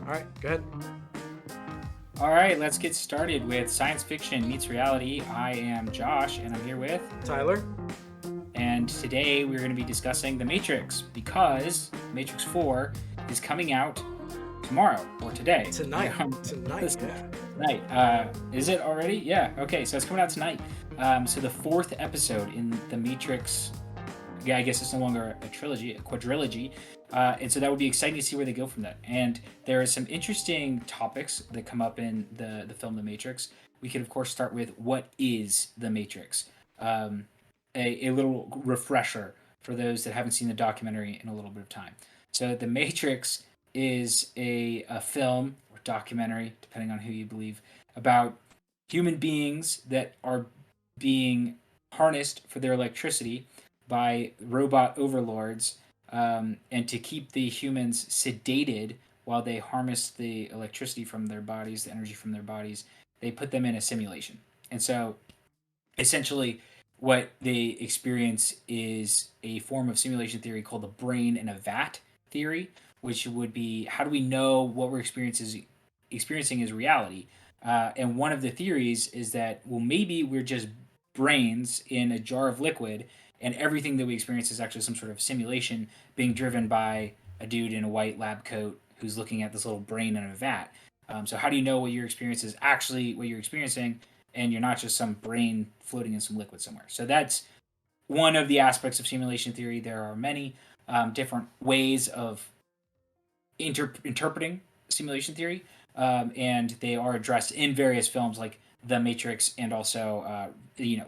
All right, go ahead. All right, let's get started with Science Fiction Meets Reality. I am Josh, and I'm here with Tyler. And today we're going to be discussing The Matrix because Matrix 4 is coming out tomorrow or today. Tonight. Tonight. Yeah. Tonight. Is it already? Yeah. Okay, so it's coming out tonight. So the fourth episode in The Matrix. Yeah, I guess it's no longer a trilogy, a quadrilogy. And so that would be exciting to see where they go from that. And there are some interesting topics that come up in the film The Matrix. We could, of course, start with what is The Matrix? A little refresher for those that haven't seen the documentary in a little bit of time. So The Matrix is a film or documentary, depending on who you believe, about human beings that are being harnessed for their electricity by robot overlords, and to keep the humans sedated while they harness the electricity from their bodies, the energy from their bodies, they put them in a simulation. And so essentially what they experience is a form of simulation theory called the brain in a vat theory, which would be how do we know what we're experiencing is reality? And one of the theories is that, well, maybe we're just brains in a jar of liquid, and everything that we experience is actually some sort of simulation being driven by a dude in a white lab coat who's looking at this little brain in a vat. So, how do you know what your experience is actually what you're experiencing, and you're not just some brain floating in some liquid somewhere? So, that's one of the aspects of simulation theory. There are many different ways of interpreting simulation theory, and they are addressed in various films like The Matrix and also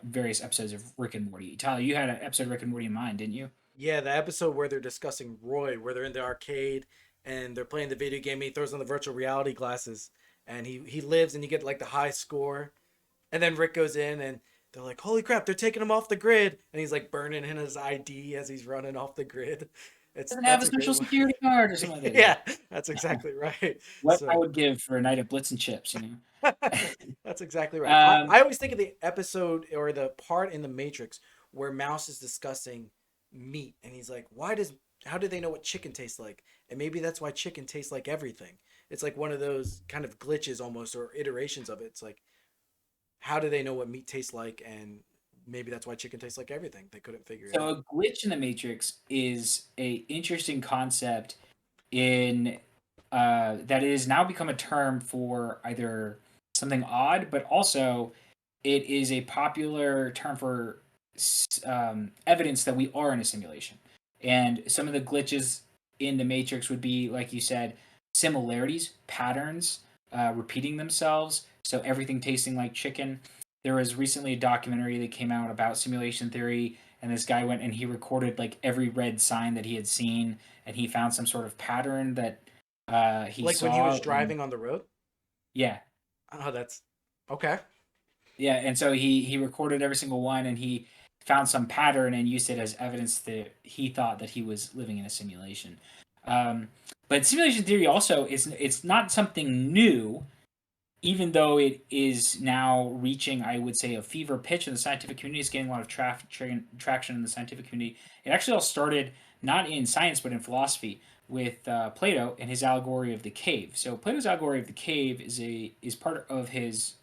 various episodes of Rick and Morty. Tyler, you had an episode of Rick and Morty in mind, didn't you? Yeah, the episode where they're discussing Roy, where they're in the arcade and they're playing the video game. And he throws on the virtual reality glasses, and he lives, and you get like the high score. And then Rick goes in, and they're like, "Holy crap! They're taking him off the grid!" And he's like burning in his ID as he's running off the grid. Doesn't have That's a a great social one. security card or something like that. Yeah. Yeah, that's exactly right. What I So would give for a night of Blitz and Chips, you know. that's exactly right. I, um, I always think of the episode or the part in the Matrix where Mouse is discussing meat, and he's like, how do they know what chicken tastes like? And maybe that's why chicken tastes like everything. It's like one of those kind of glitches almost, or iterations of it. It's like, how do they know what meat tastes like? And maybe that's why chicken tastes like everything. They couldn't figure it so out. a glitch in the Matrix is a interesting concept in that it has now become a term for either something odd, but also it is a popular term for evidence that we are in a simulation. And some of the glitches in the Matrix would be, like you said, similarities, patterns, repeating themselves. So everything tasting like chicken. There was recently a documentary that came out about simulation theory, and this guy went and he recorded like every red sign that he had seen, and he found some sort of pattern that he Like when he saw. was And driving on the road. yeah, Oh, that's okay. yeah, and so he recorded every single one, and he found some pattern and used it as evidence that he thought that he was living in a simulation. Um, but simulation theory also is it's not something new, even though it is now reaching, I would say, a fever pitch in the scientific community. It's getting a lot of traction in the scientific community. It actually all started not in science but in philosophy with Plato and his allegory of the cave. So Plato's allegory of the cave is part of his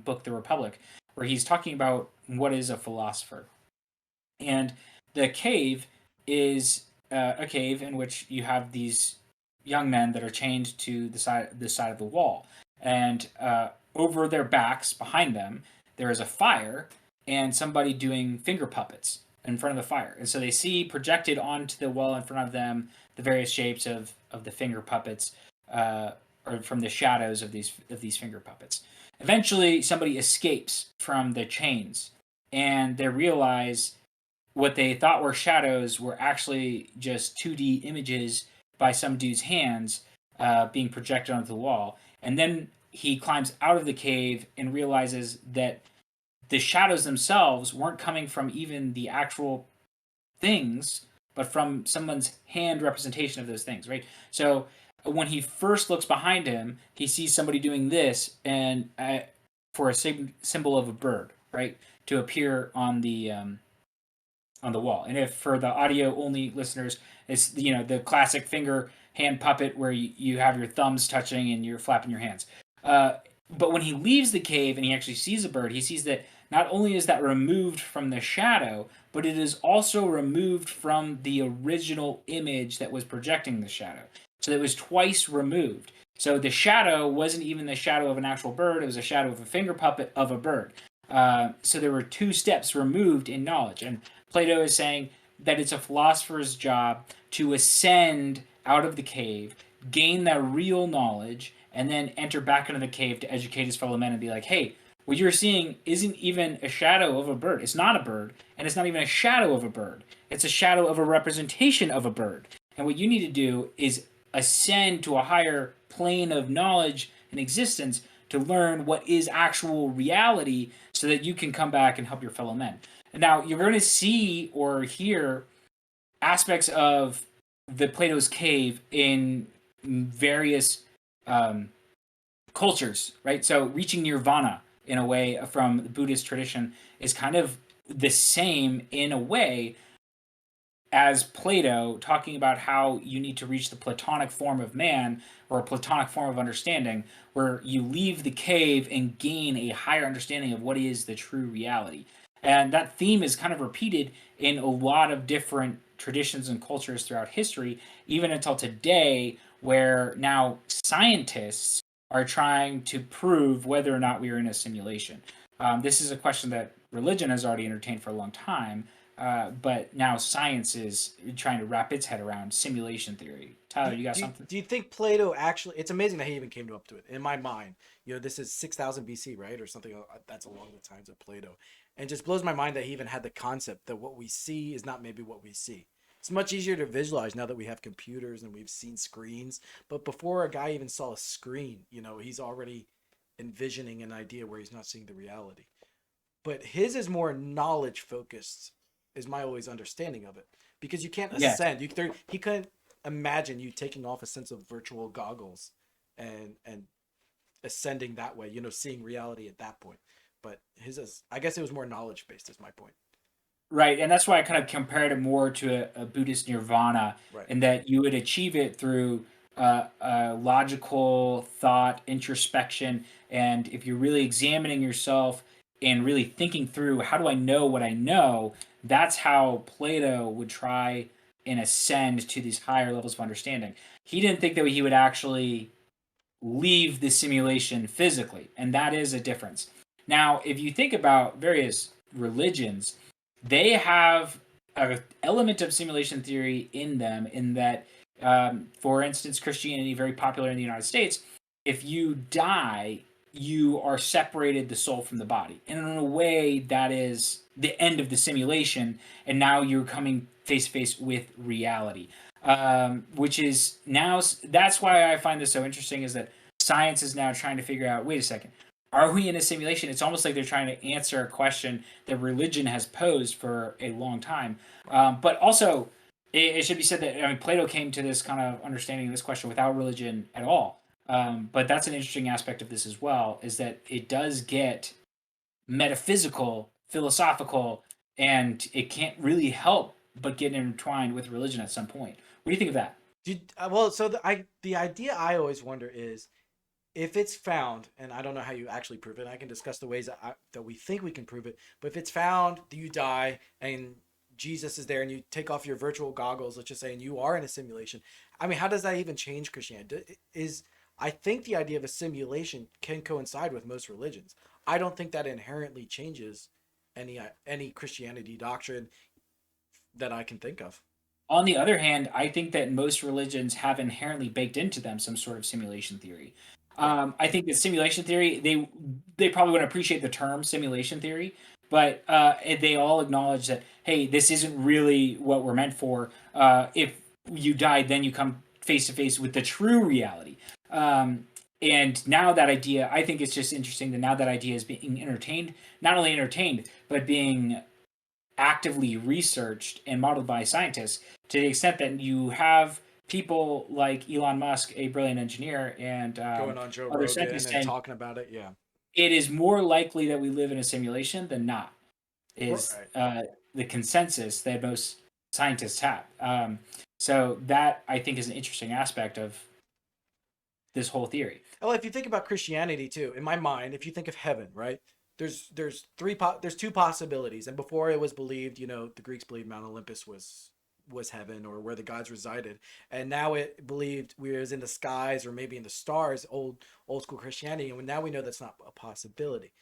book, The Republic, where he's talking about what is a philosopher. And the cave is a cave in which you have these young men that are chained to the side of the wall, and over their backs, behind them, there is a fire and somebody doing finger puppets in front of the fire. And so they see projected onto the wall in front of them the various shapes of the finger puppets, or from the shadows of these finger puppets. Eventually, somebody escapes from the chains, and they realize what they thought were shadows were actually just 2D images by some dude's hands being projected onto the wall. And then he climbs out of the cave and realizes that the shadows themselves weren't coming from even the actual things, but from someone's hand representation of those things, right? So when he first looks behind him, he sees somebody doing this, and for a symbol of a bird, right, to appear on the wall. And if for the audio only listeners, it's the classic finger hand puppet where you have your thumbs touching and you're flapping your hands. Uh, but when he leaves the cave and he actually sees a bird, he sees that not only is that removed from the shadow, but it is also removed from the original image that was projecting the shadow. So it was twice removed. So the shadow wasn't even the shadow of an actual bird, it was a shadow of a finger puppet of a bird. So there were two steps removed in knowledge. And Plato is saying that it's a philosopher's job to ascend out of the cave, gain that real knowledge, and then enter back into the cave to educate his fellow men and be like, hey, what you're seeing isn't even a shadow of a bird. It's not a bird, and it's not even a shadow of a bird. It's a shadow of a representation of a bird. And what you need to do is ascend to a higher plane of knowledge and existence to learn what is actual reality so that you can come back and help your fellow men. And now you're going to see or hear aspects of the Plato's cave in various um, cultures, right? So reaching nirvana in a way from the Buddhist tradition is kind of the same in a way as Plato talking about how you need to reach the Platonic form of man or a Platonic form of understanding, where you leave the cave and gain a higher understanding of what is the true reality. And that theme is kind of repeated in a lot of different traditions and cultures throughout history, even until today, where now scientists are trying to prove whether or not we are in a simulation. This is a question that religion has already entertained for a long time, but now science is trying to wrap its head around simulation theory. Tyler, you got something? Do you think Plato actually? It's amazing that he even came up to it. In my mind, this is 6,000 BC, right, or something that's along the times of Plato, and it just blows my mind that he even had the concept that what we see is not maybe what we see. It's much easier to visualize now that we have computers and we've seen screens. But before a guy even saw a screen, he's already envisioning an idea where he's not seeing the reality. But his is more knowledge focused, is my always understanding of it, because you can't Yes. ascend. He couldn't imagine you taking off a sense of virtual goggles and ascending that way, seeing reality at that point. But his is, I guess it was more knowledge based, is my point. Right, and that's why I kind of compared it more to a Buddhist nirvana, Right. in that you would achieve it through logical thought, introspection, and if you're really examining yourself and really thinking through, how do I know what I know? That's how Plato would try and ascend to these higher levels of understanding. He didn't think that he would actually leave the simulation physically, and that is a difference. Now, if you think about various religions, they have an element of simulation theory in them, in that, for instance, Christianity, very popular in the United States, if you die, you are separated the soul from the body. And in a way, that is the end of the simulation, and now you're coming face to face with reality. Which is now, that's why I find this so interesting, is that science is now trying to figure out, wait a second, are we in a simulation? It's almost like they're trying to answer a question that religion has posed for a long time. But also, it should be said that, I mean, Plato came to this kind of understanding of this question without religion at all. But that's an interesting aspect of this as well, is that it does get metaphysical, philosophical, and it can't really help but get intertwined with religion at some point. What do you think of that? Well, so the idea I always wonder is, if it's found, and I don't know how you actually prove it. I can discuss the ways that we think we can prove it. But if it's found, you die, and Jesus is there, and you take off your virtual goggles, let's just say, and you are in a simulation. I mean, how does that even change Christianity? I think the idea of a simulation can coincide with most religions. I don't think that inherently changes any Christianity doctrine that I can think of. On the other hand, I think that most religions have inherently baked into them some sort of simulation theory. Right. I think that simulation theory, they probably wouldn't appreciate the term simulation theory, but they all acknowledge that, hey, this isn't really what we're meant for. If you die, then you come face to face with the true reality. And now that idea, I think it's just interesting that now that idea is being entertained, not only entertained, but being actively researched and modeled by scientists, to the extent that you have people like Elon Musk, a brilliant engineer, and Going on Joe other Rogan scientists and saying talking about it, yeah. it is more likely that we live in a simulation than not, is Right. the consensus that most scientists have. So that I think is an interesting aspect of this whole theory. Well, if you think about Christianity too, in my mind, if you think of heaven, right? There's two possibilities, and before it was believed, the Greeks believed Mount Olympus was heaven or where the gods resided, and now it believed we was in the skies or maybe in the stars, old school Christianity, and now we know that's not a possibility.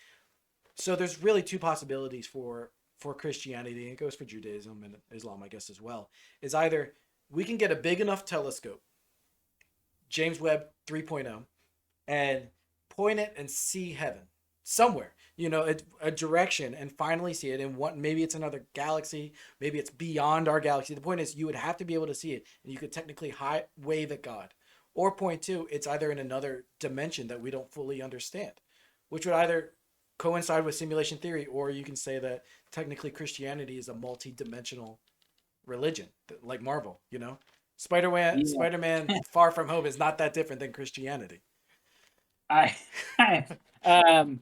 So there's really two possibilities for Christianity, and it goes for Judaism and Islam, I guess, as well. Is either we can get a big enough telescope, James Webb 3.0, and point it and see heaven somewhere, a direction, and finally see it in what, maybe it's another galaxy, maybe it's beyond our galaxy. The point is you would have to be able to see it, and you could technically wave at God. Or point two, it's either in another dimension that we don't fully understand, which would either coincide with simulation theory, or you can say that technically Christianity is a multi-dimensional religion, like Marvel. Yeah. Spider-Man Far From Home is not that different than Christianity. I, um,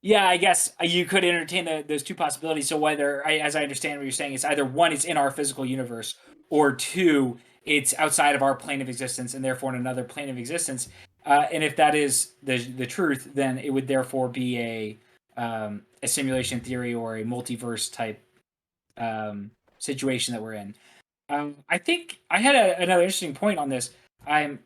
yeah, I guess you could entertain those two possibilities. So whether, as I understand what you're saying, it's either one, it's in our physical universe, or two, it's outside of our plane of existence and therefore in another plane of existence. And if that is the truth, then it would therefore be a simulation theory or a multiverse type situation that we're in. I think I had another interesting point on this. I'm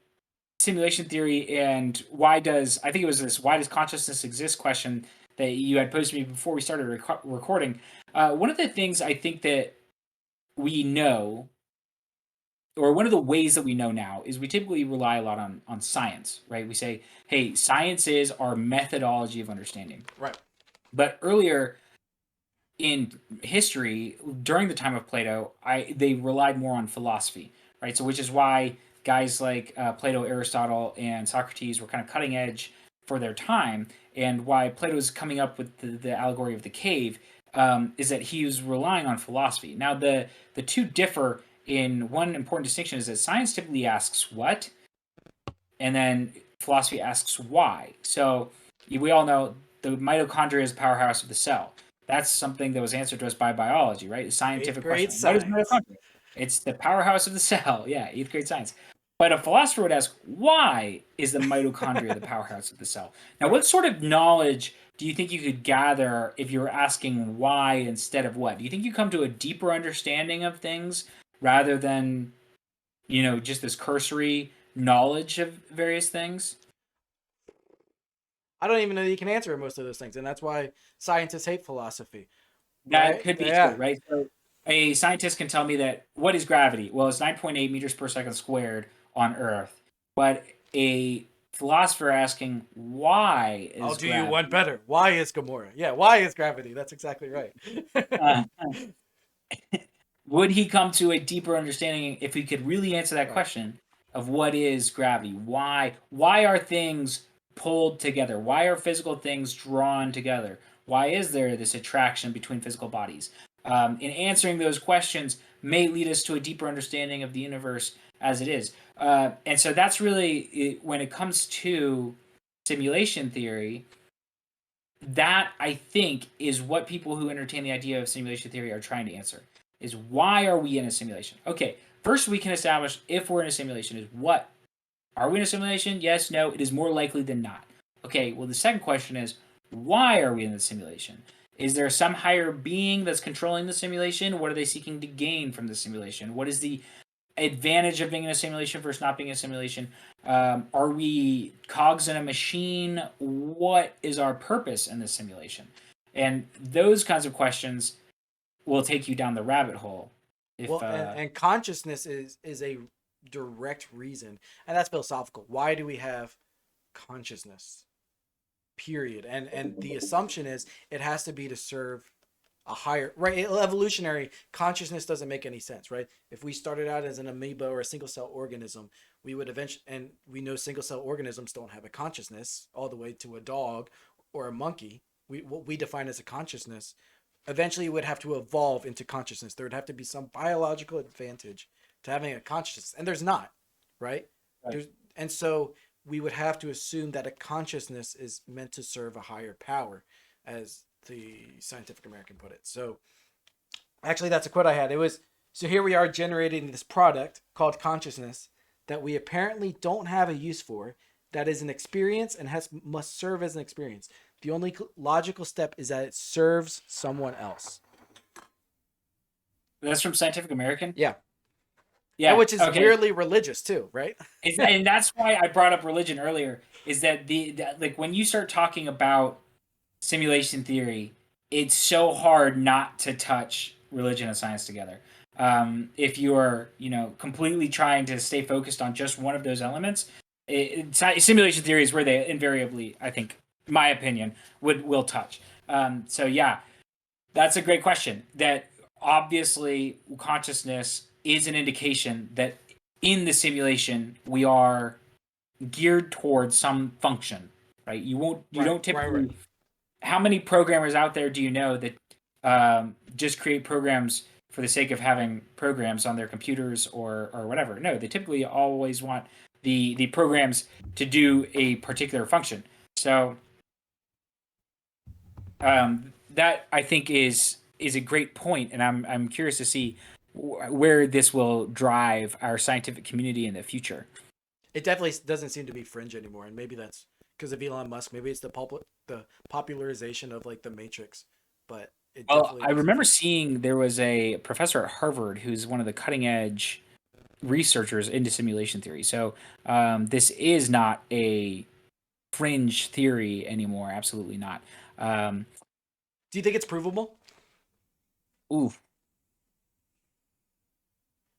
simulation theory and I think it was this why does consciousness exist question that you had posed to me before we started recording. One of the things I think that we know, or one of the ways that we know now, is we typically rely a lot on science, right? We say, hey, science is our methodology of understanding. Right. But earlier in history, during the time of Plato, they relied more on philosophy, right? So, which is why guys like Plato, Aristotle, and Socrates were kind of cutting edge for their time, and why Plato's coming up with the allegory of the cave is that he was relying on philosophy. Now, the two differ in one important distinction is that science typically asks what, and then philosophy asks why. So, we all know the mitochondria is the powerhouse of the cell. That's something that was answered to us by biology, right? A Eighth scientific grade question. What is science. mitochondria? It's the powerhouse of the cell. Yeah, eighth grade science. But a philosopher would ask, why is the mitochondria the powerhouse of the cell? Now, Right. what sort of knowledge do you think you could gather if you were asking why instead of what? Do you think you come to a deeper understanding of things rather than, just this cursory knowledge of various things? I don't even know that you can answer most of those things, and that's why scientists hate philosophy. That Right? could be true, Yeah. right? So a scientist can tell me that what is gravity? Well, it's 9.8 meters per second squared on Earth. But a philosopher asking why I'll is do you one gravity? better. Why is Gamora? Yeah. Why is gravity? That's exactly right. Uh, would he come to a deeper understanding if he could really answer that Right. question of what is gravity? Why are things pulled together? Why are physical things drawn together? Why is there this attraction between physical bodies? In answering those questions may lead us to a deeper understanding of the universe as it is. And so that's really when it comes to simulation theory, that I think is what people who entertain the idea of simulation theory are trying to answer, is why are we in a simulation? Okay, first we can establish if we're in a simulation is what. Are we in a simulation? Yes, no, it is more likely than not. Okay, well the second question is why are we in the simulation? Is there some higher being that's controlling the simulation? What are they seeking to gain from the simulation? What is the advantage of being in a simulation versus not being in a simulation? Are we cogs in a machine? What is our purpose in this simulation? And those kinds of questions will take you down the rabbit hole. If Well, and consciousness is a direct reason, and that's philosophical. Why do we have consciousness? Period. And the assumption is it has to be to serve a higher, right. Evolutionary consciousness doesn't make any sense, right? If we started out as an amoeba or a single cell organism, we would eventually, and we know single cell organisms don't have a consciousness all the way to a dog or a monkey. What we define as a consciousness eventually would have to evolve into consciousness. There would have to be some biological advantage to having a consciousness, and there's not, right? right. There's and so we would have to assume that a consciousness is meant to serve a higher power, as the Scientific American put it. So actually, that's a quote I had. It was So here we are generating this product called consciousness that we apparently don't have a use for, that is an experience and must serve as an experience. The only logical step is that it serves someone else. That's from Scientific American. Yeah. And Yeah. which is Okay. weirdly religious too, right? And that's why I brought up religion earlier. Is that like when you start talking about simulation theory, it's so hard not to touch religion and science together. If you are, completely trying to stay focused on just one of those elements, simulation theory is where they invariably, I think, my opinion, will touch. So yeah, that's a great question. That obviously consciousness is an indication that in the simulation we are geared towards some function, right? You Right, don't right, right. typically. How many programmers out there do you know that just create programs for the sake of having programs on their computers or whatever? No, they typically always want the programs to do a particular function. So that I think is a great point, and I'm curious to see where this will drive our scientific community in the future. It definitely doesn't seem to be fringe anymore, and maybe that's because of Elon Musk. Maybe it's the popularization of like the Matrix, but it Well, definitely I doesn't remember seem. seeing there was a professor at Harvard who's one of the cutting edge researchers into simulation theory. So this is not a fringe theory anymore. Absolutely not. Um, Do you think it's provable? ooh,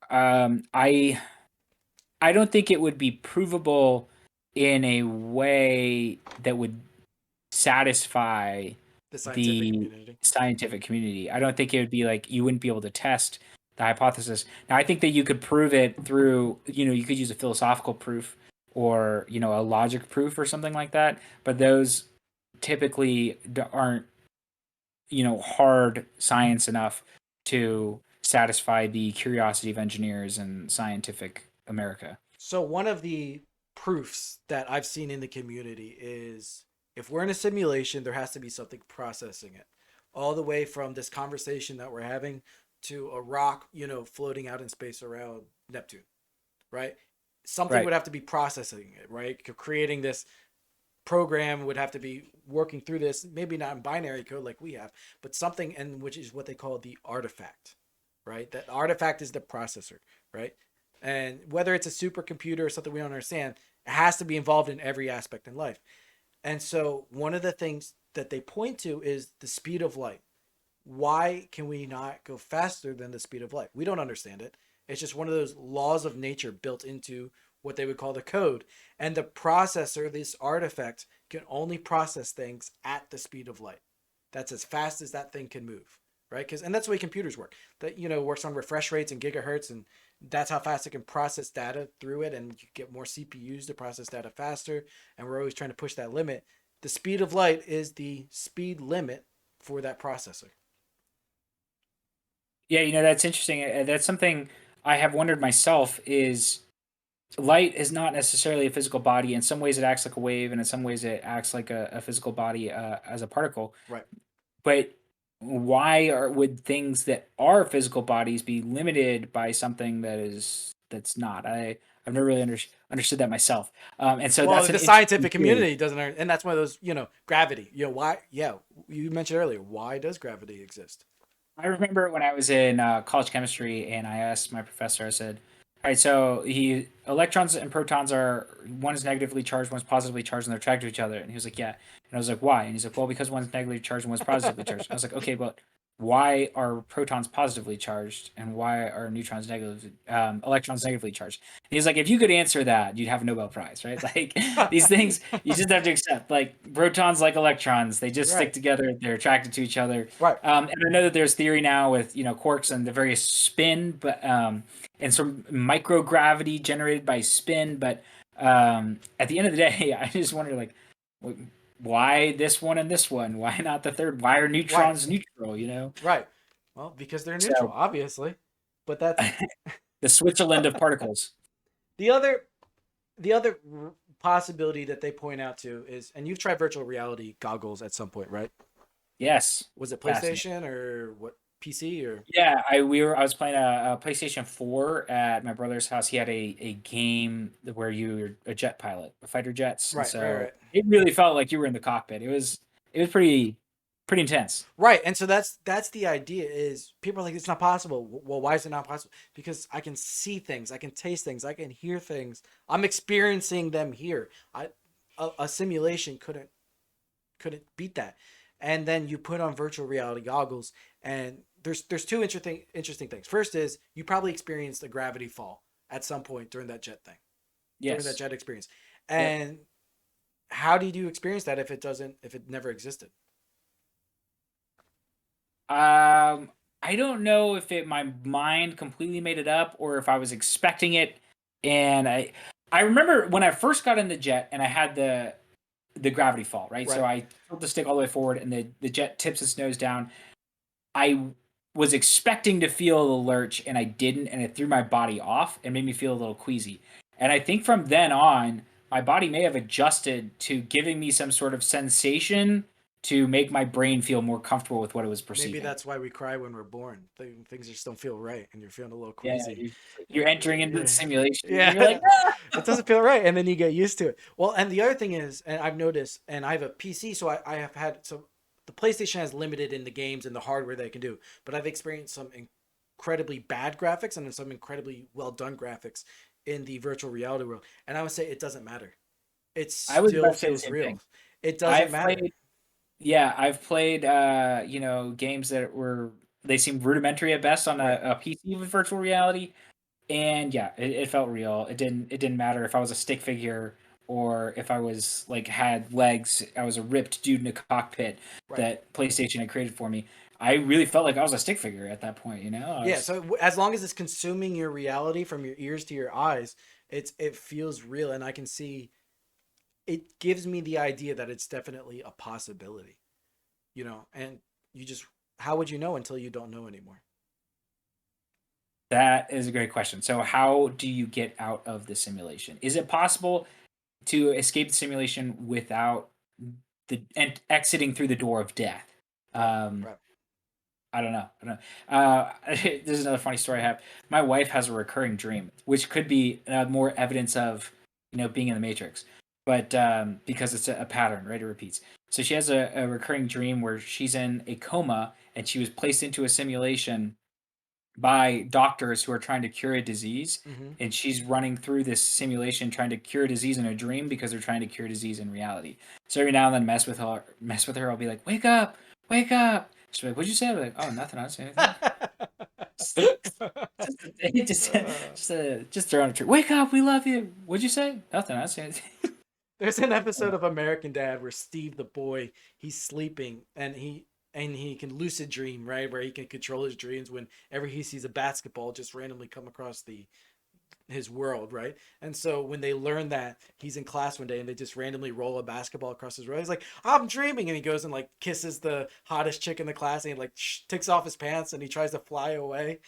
I don't think it would be provable in a way that would satisfy The scientific the community. scientific community. I don't think it would be like you wouldn't be able to test the hypothesis. Now, I think that you could prove it through, you could use a philosophical proof or, a logic proof or something like that. But those typically aren't, hard science enough to satisfy the curiosity of engineers and scientific America. So one of the proofs that I've seen in the community is if we're in a simulation, there has to be something processing it. All the way from this conversation that we're having to a rock, floating out in space around Neptune, right? Something Right. would have to be processing it, right? Creating this program would have to be working through this, maybe not in binary code like we have, but something, and which is what they call the artifact, right? That artifact is the processor, right? And whether it's a supercomputer or something we don't understand, it has to be involved in every aspect in life. And so one of the things that they point to is the speed of light. Why can we not go faster than the speed of light? We don't understand it. It's just one of those laws of nature built into what they would call the code. And the processor, this artifact, can only process things at the speed of light. That's as fast as that thing can move, right? And that's the way computers work. That works on refresh rates and gigahertz, and that's how fast it can process data through it. And you get more CPUs to process data faster. And we're always trying to push that limit. The speed of light is the speed limit for that processor. Yeah, that's interesting. That's something I have wondered myself is light is not necessarily a physical body. In some ways it acts like a wave, and in some ways it acts like a physical body as a particle. Right. But why would things that are physical bodies be limited by something that's not? I've never really understood that myself. And so Well, that's an the interesting scientific theory. community doesn't, and that's one of those, gravity. Why? Yeah, you mentioned earlier. Why does gravity exist? I remember when I was in college chemistry, and I asked my professor. I said, "All right, so electrons and protons are one is negatively charged, one's positively charged, and they're attracted to each other." And he was like, "Yeah." And I was like, "Why?" And he's like, "Well, because one's negatively charged and one's positively charged." I was like, "Okay, but why are protons positively charged and why are neutrons negatively electrons negatively charged?" And he's like, "If you could answer that, you'd have a Nobel Prize, right?" Like these things, you just have to accept. Like protons, like electrons, they just stick Right. together. They're attracted to each other. Right. And I know that there's theory now with quarks and the various spin, but and some microgravity generated by spin. But at the end of the day, I just wonder like, why this one and this one? Why not the third? Why are Right. neutrons neutral? Right. Well, because they're neutral, So obviously. But that's the Switzerland of particles. the other the other possibility that they point out to is, and you've tried virtual reality goggles at some point, right? Yes, Was it fascinating. PlayStation or what? PC or Yeah, I was playing a PlayStation 4 at my brother's house. He had a game where you were a jet pilot, fighter jets, and right, right, so right. it really felt like you were in the cockpit. It was pretty intense. Right, and so that's the idea. Is people are like it's not possible. Well, why is it not possible? Because I can see things, I can taste things, I can hear things. I'm experiencing them here. A simulation couldn't beat that. And then you put on virtual reality goggles, and there's two interesting things. First is you probably experienced a gravity fall at some point during that jet thing, during that Yes. jet experience. Yep. And how did you experience that if it never existed? I don't know if my mind completely made it up or if I was expecting it. And I remember when I first got in the jet and I had the gravity fall, right? So Right. I tilt the stick all the way forward and the jet tips its nose down. I was expecting to feel the lurch and I didn't, and it threw my body off and made me feel a little queasy. And I think from then on, my body may have adjusted to giving me some sort of sensation to make my brain feel more comfortable with what it was Maybe perceiving. that's why we cry when we're born. Things just don't feel right, and you're feeling a little Yeah, queasy. you're entering into the Yeah, simulation and you're like, yeah. It doesn't feel right, and then you get used to it. Well, and the other thing is, and I've noticed, and I have a PC, so I have had so the PlayStation has limited in the games and the hardware they can do, but I've experienced some incredibly bad graphics and then some incredibly well done graphics in the virtual reality world. And I would say it doesn't matter. It I was still about to say the feels same real. thing. It doesn't I've matter. played Yeah, I've played games that were they seemed rudimentary at best on Right. a PC with virtual reality. And yeah, it felt real. It didn't matter if I was a stick figure or if I was like had legs, I was a ripped dude in a cockpit Right. that PlayStation had created for me. I really felt like I was a stick figure at that point, you know? I Yeah, was so as long as it's consuming your reality from your ears to your eyes, it feels real, and I can see it gives me the idea that it's definitely a possibility, and you just how would you know until you don't know anymore? That is a great question. So how do you get out of the simulation? Is it possible to escape the simulation without exiting through the door of death? Right, Um, right. I don't know. I don't know. This is another funny story I have. My wife has a recurring dream, which could be more evidence of being in the Matrix, but because it's a pattern, right? It repeats. So she has a recurring dream where she's in a coma and she was placed into a simulation by doctors who are trying to cure a disease, Mm-hmm. and she's running through this simulation trying to cure a disease in a dream because they're trying to cure disease in reality. So every now and then mess with her, I'll be like, wake up, wake up. She'll be like, what'd you say? I'm like, oh, nothing, I didn't say anything. just just just throw on a tree. Wake up, we love you. What'd you say? Nothing, I didn't say anything. There's an episode of American Dad where Steve the boy, he's sleeping and he can lucid dream, right? Where he can control his dreams whenever he sees a basketball just randomly come across the his world, right? And so when they learn that he's in class one day and they just randomly roll a basketball across his room, he's like, "I'm dreaming," and he goes and like kisses the hottest chick in the class and he like takes off his pants and he tries to fly away,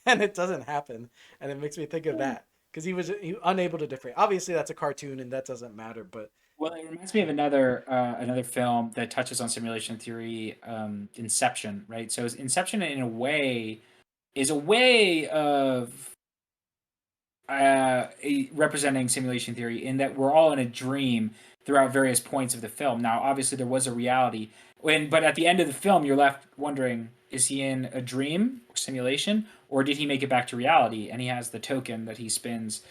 and it doesn't happen, and it makes me think of that because he unable to differentiate. Obviously, that's a cartoon and that doesn't matter, but Well, it reminds me of another film that touches on simulation theory, Inception, right? So Inception, in a way, is a way of representing simulation theory in that we're all in a dream throughout various points of the film. Now, obviously, there was a reality, but at the end of the film, you're left wondering: is he in a dream or simulation, or did he make it back to reality? And he has the token that he spins,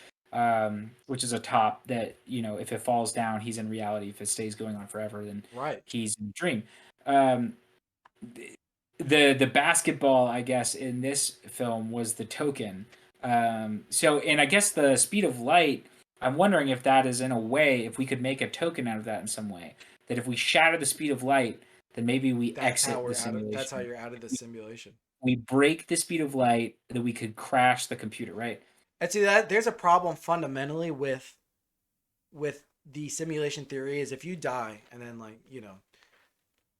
which is a top that if it falls down, he's in reality. If it stays going on forever, then right. he's in a dream. Um, the basketball, I guess, in this film was the token. And I guess the speed of light. I'm wondering if that is in a way, if we could make a token out of that in some way. That if we shatter the speed of light, then maybe we That's how exit the we're out of. That's how simulation. you're out of the We, simulation. we break the speed of light, that we could crash the computer, right? And see that there's a problem fundamentally with the simulation theory is if you die and then like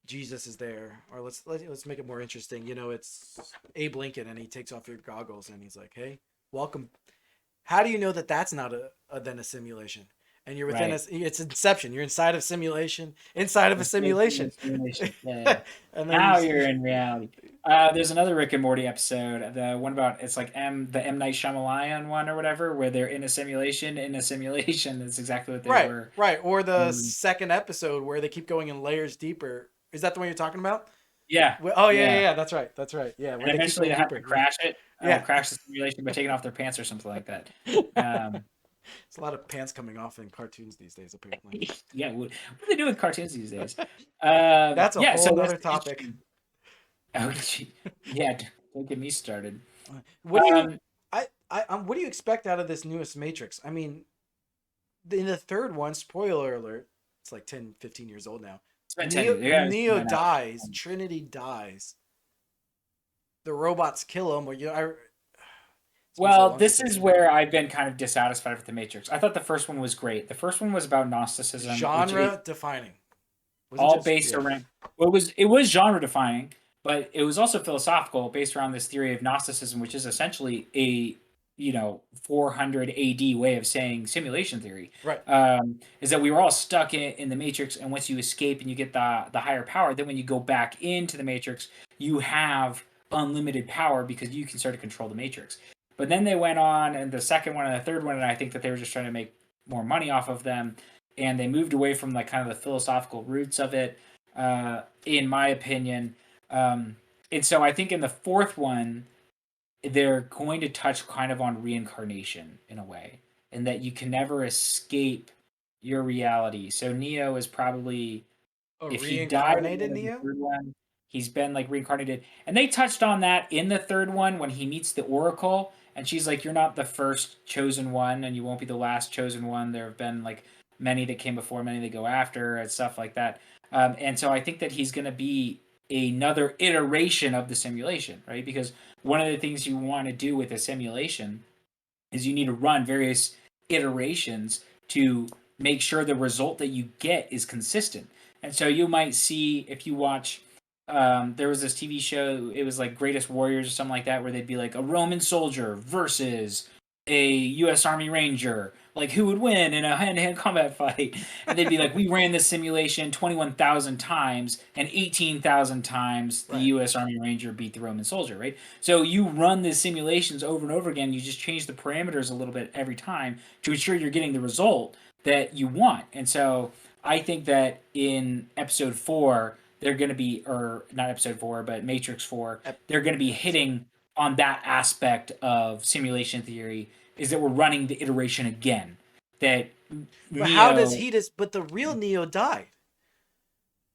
Jesus is there, or let's make it more interesting. It's Abe Lincoln, and he takes off your goggles, and he's like, "Hey, welcome." How do you know that that's not then a simulation? and you're within a. Right. It's Inception. You're inside of simulation, inside of a simulation, Simulation. Yeah, yeah. and then Now you're in reality. There's another Rick and Morty episode, the one about it's like the M Night Shyamalan one or whatever, where they're in a simulation. In a simulation, that's exactly what they right, were. right, or the Um, second episode where they keep going in layers deeper. Is that the one you're talking about? yeah, Oh yeah, yeah, yeah. yeah. That's right. Yeah, where And they keep eventually going they have to deeper. crash it, Yeah, crash the simulation by taking off their pants or something like that. yeah. Um, It's a lot of pants coming off in cartoons these days, apparently. yeah, what do they do with cartoons these days? That's a Yeah, whole so that's nother topic. interesting. Oh, yeah, don't get me started. What do you, Um, what do you expect out of this newest Matrix? I mean, in the third one, spoiler alert, it's like 10, 15 years old now. it's been 10 years. Yeah, it's Neo been out. dies, Trinity dies. The robots kill him. Or it's been so Well, long since this I've is seen it. where I've been kind of dissatisfied with the Matrix. I thought the first one was great. The first one was about Gnosticism, which is Genre defining. Wasn't all just based yeah. around. Well, it was genre defining, but it was also philosophical, based around this theory of Gnosticism, which is essentially a 400 AD way of saying simulation theory. Right. Is that we were all stuck in the Matrix, and once you escape and you get the higher power, then when you go back into the Matrix, you have unlimited power because you can start to control the Matrix. But then they went on, and the second one and the third one, and I think that they were just trying to make more money off of them, and they moved away from like kind of the philosophical roots of it, in my opinion. And so I think in the fourth one, they're going to touch kind of on reincarnation in a way, and that you can never escape your reality. So Neo is probably, A if he died in reincarnated the Neo? third one, he's been like reincarnated. And they touched on that in the third one when he meets the Oracle, and she's like, "You're not the first chosen one, and you won't be the last chosen one. There have been like many that came before, many that go after, and stuff like that." And so I think that he's going to be another iteration of the simulation, right? Because one of the things you want to do with a simulation is you need to run various iterations to make sure the result that you get is consistent. And so you might see, if you watch, there was this TV show, it was like Greatest Warriors or something like that, where they'd be like a Roman soldier versus a U.S. Army Ranger. Like, who would win in a hand-to-hand combat fight? And they'd be like, we ran this simulation 21,000 times, and 18,000 times the Right. U.S. Army Ranger beat the Roman soldier, right? So you run the simulations over and over again. You just change the parameters a little bit every time to ensure you're getting the result that you want. And so I think that in episode 4, they're going to be, or not episode 4, but Matrix 4, they're going to be hitting on that aspect of simulation theory, is that we're running the iteration again. That But how does Neo, he just? But the real Neo died.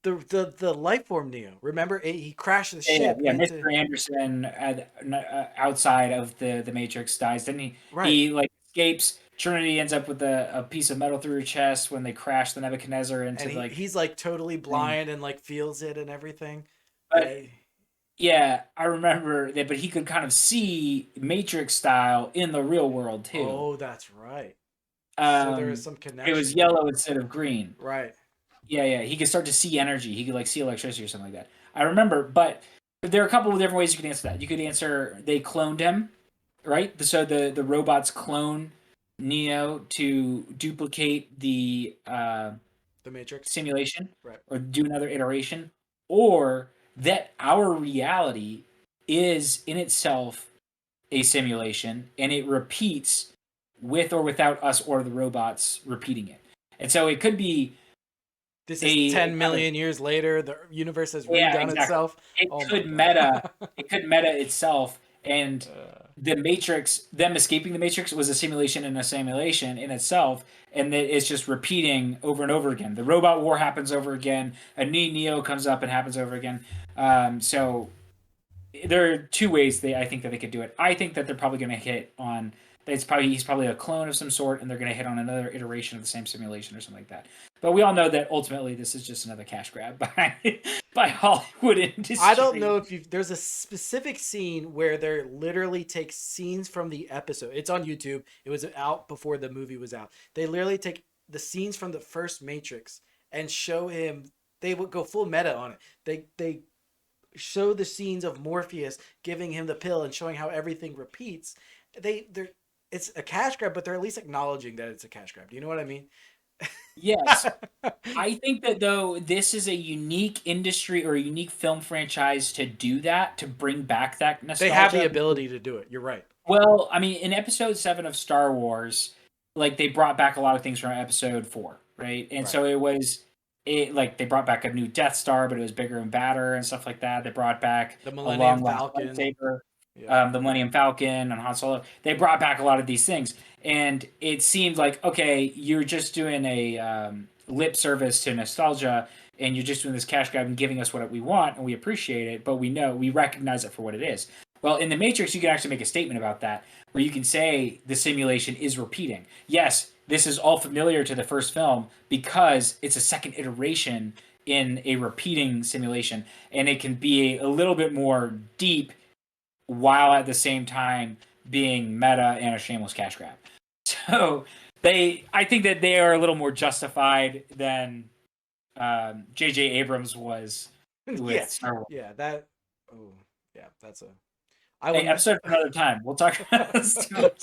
The life form Neo. Remember, he crashed the yeah, ship yeah, into. Mr. Anderson, outside of the Matrix dies. Then Right. he like escapes. Trinity ends up with a piece of metal through her chest when they crash the Nebuchadnezzar And into like he's like totally thing. blind and like feels it and everything. But Yeah. yeah, I remember that. But he could kind of see Matrix style in the real world too. Oh, that's right. So there is Um, some it was connection there. yellow instead of green. Right. Yeah, yeah. He could start to see energy. He could like see electricity or something like that. I remember, but there are a couple of different ways you could answer that. You could answer they cloned him, right? So the robots clone Neo to duplicate the The Matrix. simulation Right. or do another iteration, or that our reality is in itself a simulation and it repeats with or without us or the robots repeating it. And so it could be This is a 10 kind of, million years later. The universe has yeah, redone exactly. itself. It Oh my could god. meta. It could meta itself, and Uh, the Matrix, them escaping the Matrix, was a simulation in a simulation in itself, and that it's just repeating over and over again. The robot war happens over again. A new Neo comes up and happens over again. So there are two ways I think that they could do it. I think that they're probably going to hit on. He's probably a clone of some sort, and they're going to hit on another iteration of the same simulation or something like that. But we all know that ultimately this is just another cash grab by Hollywood I don't industry. know if you there's a specific scene where they literally take scenes from the episode. It's on YouTube. It was out before the movie was out. They literally take the scenes from the first Matrix and show him. They would go full meta on it. They show the scenes of Morpheus giving him the pill and showing how everything repeats. They're it's a cash grab, but they're at least acknowledging that it's a cash grab. Do you know what I mean? Yes. I think that though this is a unique industry or a unique film franchise to do that, to bring back that They have the nostalgia. ability to do it. You're right. Well, I mean, in episode 7 of Star Wars, like they brought back a lot of things from episode 4, right? And Right. so it like they brought back a new Death Star, but it was bigger and badder and stuff like that. They brought back The a Millennium long lost Falcon. lightsaber, Yeah. the Millennium Falcon and Han Solo. They brought back a lot of these things, and it seemed like okay, you're just doing a lip service to nostalgia, and you're just doing this cash grab and giving us what we want, and we appreciate it, but we recognize it for what it is. Well, in the Matrix, you can actually make a statement about that, where you can say the simulation is repeating. Yes, this is all familiar to the first film because it's a second iteration in a repeating simulation, and it can be a little bit more deep while at the same time being meta and a shameless cash grab. So I think that they are a little more justified than J.J. Abrams was Yeah. with Star Wars. Yeah. That. Oh. Yeah. That's a. I Hey, will. episode for another time. We'll talk about this too much.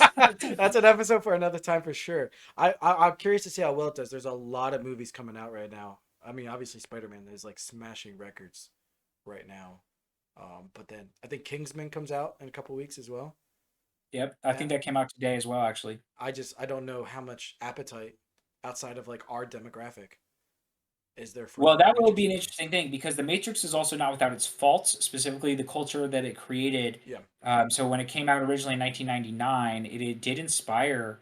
That's an episode for another time for sure. I'm curious to see how well it does. There's a lot of movies coming out right now. I mean, obviously Spider-Man is like smashing records right now. But then I think Kingsman comes out in a couple weeks as well. Yep, I think And that came out today as well, actually. I don't know how much appetite outside of like our demographic is there for Well, the that will Matrix be an movies. interesting thing because The Matrix is also not without its faults, specifically the culture that it created. Yeah. So when it came out originally in 1999, it did inspire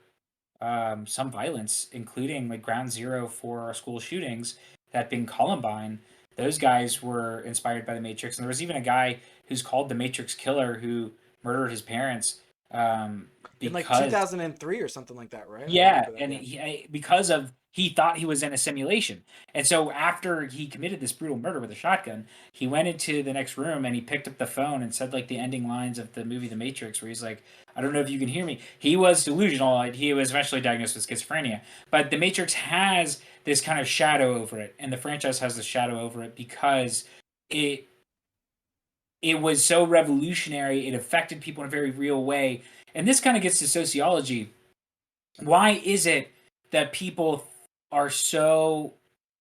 some violence, including like Ground Zero for school shootings, that being Columbine. Those guys were inspired by The Matrix, and there was even a guy who's called the Matrix Killer who murdered his parents In like because 2003 or something like that, right? I yeah, remember that. and Yeah. because of he thought he was in a simulation, and so after he committed this brutal murder with a shotgun, he went into the next room and he picked up the phone and said like the ending lines of the movie The Matrix, where he's like, "I don't know if you can hear me." He was delusional. He was eventually diagnosed with schizophrenia, but The Matrix has this kind of shadow over it, and the franchise has this shadow over it because it it was so revolutionary. It affected people in a very real way, and this kind of gets to sociology. Why is it that people are so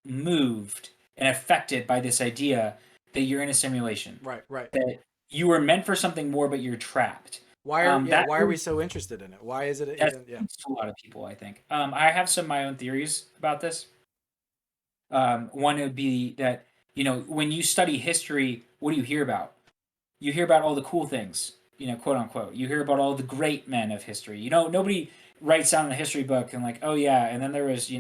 moved and affected by this idea that you're in a simulation, Right. Right. that you were meant for something more but you're trapped? That Why are we so interested in it? Why is it that even? Yeah. speaks to a lot of people, I think. I have some of my own theories about this. One would be that when you study history, what do you hear about? You hear about all the cool things, quote unquote. You hear about all the great men of history. Nobody writes down in a history book and like, oh yeah, and then there was,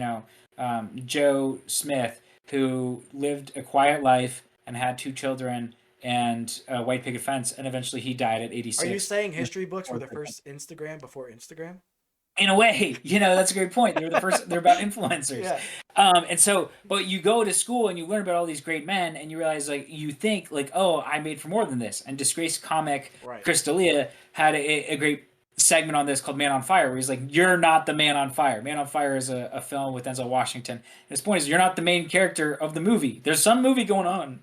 Joe Smith who lived a quiet life and had 2 children and a white picket fence, and eventually he died at Are you 86. saying history books were the first Instagram before Instagram? In a way, that's a great point. They're the first. They're about influencers, Yeah. and so, but you go to school and you learn about all these great men, and you realize, like, you think, like, oh, I made for more than this. And disgraced comic Right. Chris D'Elia had a great segment on this called "Man on Fire," where he's like, "You're not the man on fire." Man on Fire is a film with Denzel Washington. His point is, you're not the main character of the movie. There's some movie going on,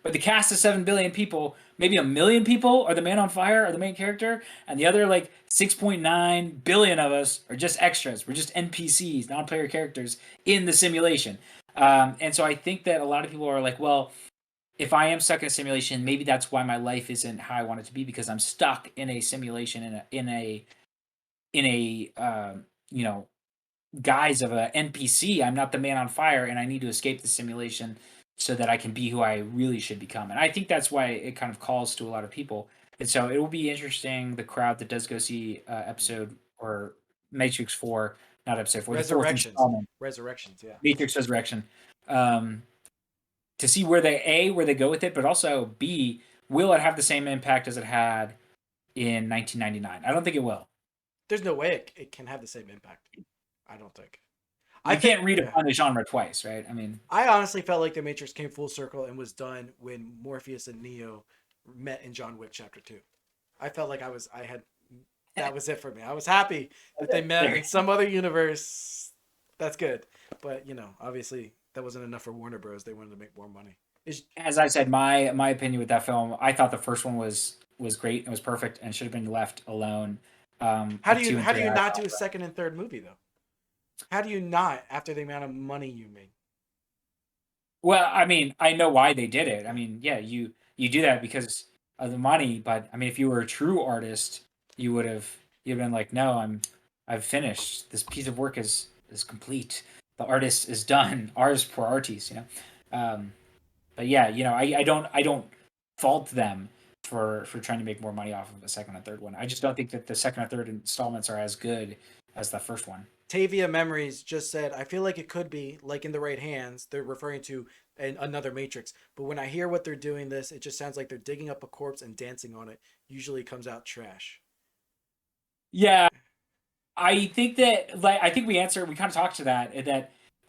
but the cast of 7 billion people, maybe a million people are the Man on Fire, are the main character, and the other like 6.9 billion of us are just extras. We're just NPCs, non-player characters in the simulation. And so I think that a lot of people are like, well, if I am stuck in a simulation, maybe that's why my life isn't how I want it to be, because I'm stuck in a simulation in a guise of a NPC. I'm not the man on fire, and I need to escape the simulation so that I can be who I really should become. And I think that's why it kind of calls to a lot of people. And so it will be interesting, the crowd that does go see episode or Matrix 4, not episode 4, the fourth Resurrections. installment, Resurrections. Yeah. Matrix Resurrection, um, to see where they go with it, but also B, will it have the same impact as it had in 1999? I don't think it will. There's no way it can have the same impact. I don't think. I You think. can't Yeah. redefine the genre twice, right? I mean, I honestly felt like the Matrix came full circle and was done when Morpheus and Neo met in John Wick Chapter 2. I felt like I had that was it for me. I was happy that they met in some other universe. That's good. But, obviously that wasn't enough for Warner Bros. They wanted to make more money. as I said, my opinion with that film, I thought the first one was great and was perfect and should have been left alone. How do Two you and how do three, you I not thought do a second and third movie though? How do you not after the amount of money you make? Well, I mean, I know why they did it. I Yeah. mean, yeah, you do that because of the money, but I mean, if you were a true artist, you've been like, no, I've finished. This piece of work is complete. The artist is done. Ars pro artis, you know. But yeah, I don't fault them for trying to make more money off of a second and third one. I just don't think that the second and third installments are as good as the first one. Tavia Memories just said, I feel like it could be like in the right hands. They're referring to another Matrix. But when I hear what they're doing this, it just sounds like they're digging up a corpse and dancing on it. Usually comes out trash. Yeah, I think that I think we kind of talked to that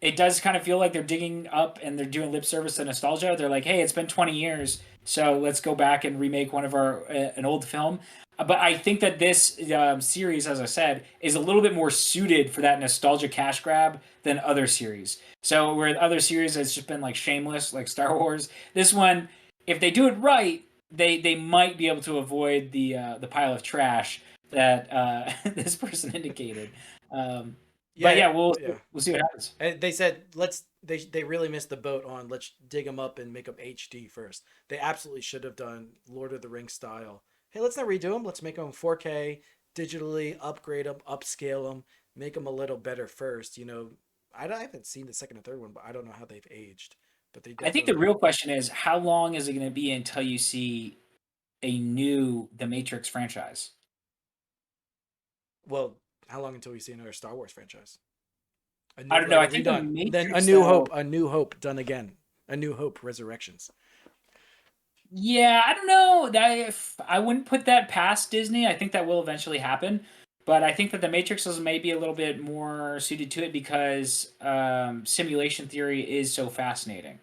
it does kind of feel like they're digging up and they're doing lip service to nostalgia. They're like, hey, it's been 20 years, so let's go back and remake one of our an old film. But I think that this series, as I said, is a little bit more suited for that nostalgia cash grab than other series. So where other series has just been like shameless, like Star Wars, this one, if they do it right, they might be able to avoid the pile of trash that this person indicated. But Yeah, yeah, yeah. we'll see what happens. And they said they really missed the boat on let's dig them up and make them HD first. They absolutely should have done Lord of the Rings style. Hey, let's not redo them. Let's make them 4K, digitally upgrade them, upscale them, make them a little better first. I haven't seen the second and third one, but I don't know how they've aged. But they I think the definitely. real question is how long is it going to be until you see a new The Matrix franchise? Well, how long until we see another Star Wars franchise? A I new, don't know. like a I think The redone. Then a Matrix, New Hope, though, a New Hope done again. A New Hope Resurrections. yeah, I don't know. That if I wouldn't put that past Disney. I think that will eventually happen. But I think that The Matrix is maybe a little bit more suited to it because simulation theory is so fascinating.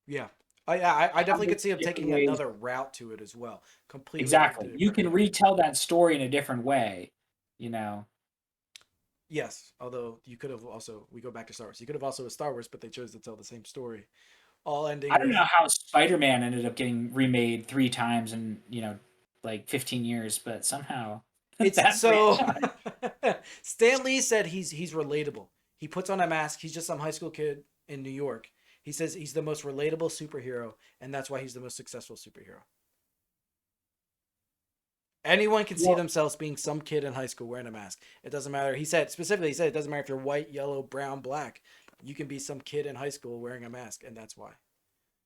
Yeah. I How definitely many could see him different taking ways. another route to it as well. Completely Exactly. You different can route. retell that story in a different way, you know. Yes, although you could have also we go back to Star Wars. You could have also a Star Wars, but they chose to tell the same story, all ending I don't know with how Spider-Man ended up getting remade 3 times in, like 15 years, but somehow it's that so. franchise. Stan Lee said he's relatable. He puts on a mask. He's just some high school kid in New York. He says he's the most relatable superhero, and that's why he's the most successful superhero. Anyone can see Well, themselves being some kid in high school wearing a mask. It doesn't matter. He said specifically, he said it doesn't matter if you're white, yellow, brown, black. You can be some kid in high school wearing a mask, and that's why.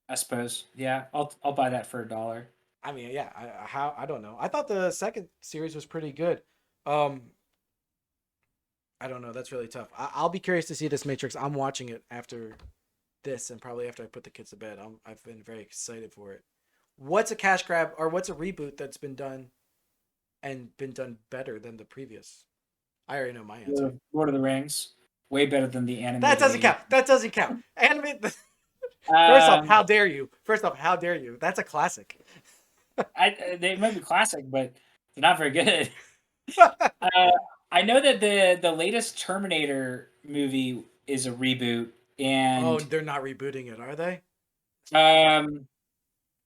I suppose. Yeah, I'll buy that for $1. I mean, yeah. How I don't know. I thought the second series was pretty good. Um, I don't know. That's really tough. I'll be curious to see this Matrix. I'm watching it after this, and probably after I put the kids to bed. I've been very excited for it. What's a cash grab or what's a reboot that's been done and been done better than the previous? I already know my answer. Lord of the Rings, way better than the That animated doesn't 80s. count. That doesn't count. Anime. First off, Um, how dare you? First off, how dare you? That's a classic. they might be classic, but they're not very good. Uh, I know that the latest Terminator movie is a reboot, Oh, and they're not rebooting it, are they? um,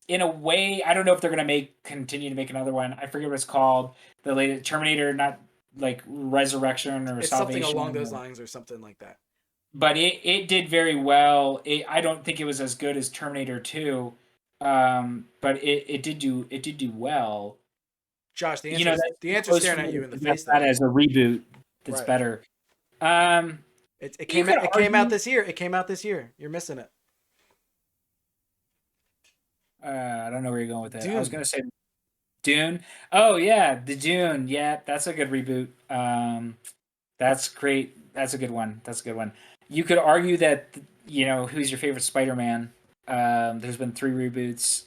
in a way, I don't know if they're gonna continue to make another one. I forget what it's called. The latest Terminator, not like Resurrection or It's something Salvation, along those lines or something like that. but it did very well. I don't think it was as good as Terminator 2, but it did do well. Josh, the You answer know, is that's the too answer's close for staring me at to you in the suggest face that though. as a reboot that's Right. better. Um, It you came could out it came out argue. this year. It came out this year. You're missing it. I don't know where you're going with it. I was Dune. gonna say Dune. Oh yeah, the Dune. Yeah, that's a good reboot. That's great. That's a good one. That's a good one. You could argue that who's your favorite Spider-Man. There's been 3 reboots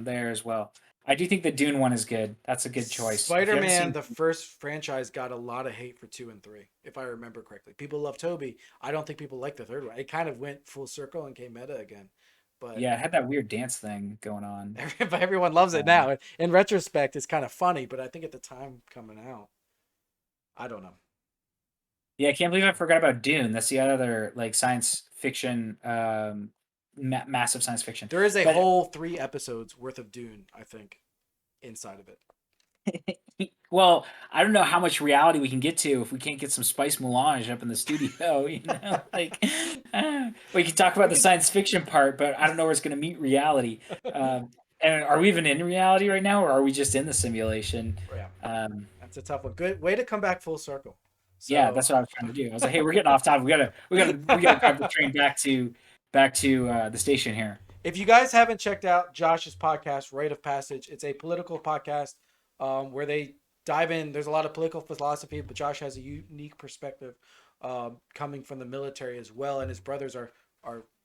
there as well. I do think the Dune one is good. That's a good choice. If you haven't Spider-Man, seen, the first franchise, got a lot of hate for 2 and 3, if I remember correctly. People love Toby. I don't think people like the third one. It kind of went full circle and came meta again. But yeah, it had that weird dance thing going on. but everyone loves it Um, now. In retrospect, it's kind of funny, but I think at the time coming out, I don't know. yeah, I can't believe I forgot about Dune. That's the other like science fiction, massive science fiction. There is a But whole 3 episodes worth of Dune, I think, inside of it. Well, I don't know how much reality we can get to if we can't get some spice melange up in the studio. Like we can talk about We the could, science fiction part, but I don't know where it's going to meet reality. And are we even in reality right now, or are we just in the simulation? yeah, Um, that's a tough one. Good way to come back full circle. yeah, So that's what I was trying to do. I was like, hey, we're getting off topic. We gotta drive the train back to the station here. if you guys haven't checked out Josh's podcast, Rite of Passage, it's a political podcast where they dive in. There's a lot of political philosophy, but Josh has a unique perspective coming from the military as well, and his brothers are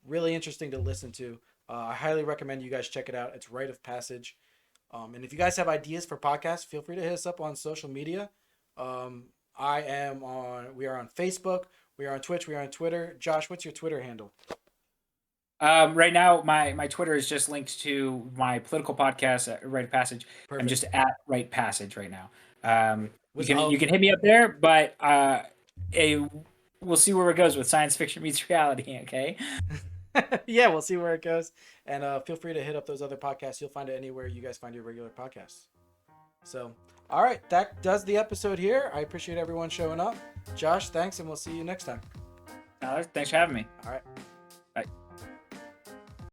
really interesting to listen to. I highly recommend you guys check it out. It's Rite of Passage. And if you guys have ideas for podcasts, feel free to hit us up on social media. We are on Facebook, we are on Twitch, we are on Twitter. Josh, what's your Twitter handle? Right now, my Twitter is just linked to my political podcast, Rite of Passage. I'm Perfect. just at Rite Passage right now. You Was can I'll you can hit me up there, but a we'll see where it goes with science fiction meets reality. Okay. yeah, we'll see where it goes. And feel free to hit up those other podcasts. You'll find it anywhere you guys find your regular podcasts. So, all right, that does the episode here. I appreciate everyone showing up. Josh, thanks, and we'll see you next time. Thanks for having me. All right. Bye.